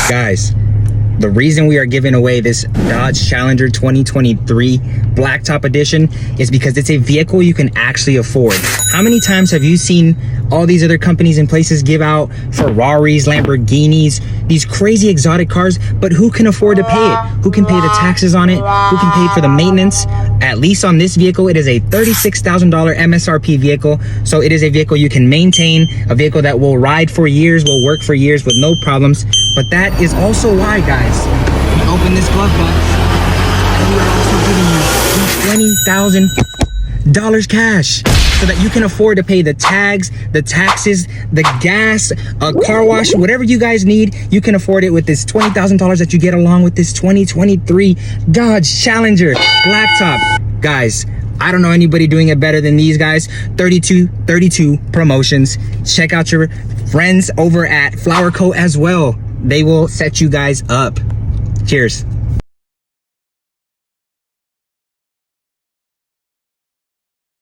Guys, the reason we are giving away this Dodge Challenger 2023 Blacktop Edition is because it's a vehicle you can actually afford. How many times have you seen all these other companies and places give out Ferraris, Lamborghinis, these crazy exotic cars, but who can afford to pay it? Who can pay the taxes on it? Who can pay for the maintenance? At least on this vehicle, it is a $36,000 MSRP vehicle. So it is a vehicle you can maintain, a vehicle that will ride for years, will work for years with no problems. But that is also why, guys, we open this glove box and we are also giving you $20,000 cash so that you can afford to pay the tags, the taxes, the gas, a car wash, whatever you guys need. You can afford it with this $20,000 that you get along with this 2023 Dodge Challenger Blacktop. Guys, I don't know anybody doing it better than these guys. 3232 Promotions. Check out your friends over at Flower Co as well. They will set you guys up. Cheers.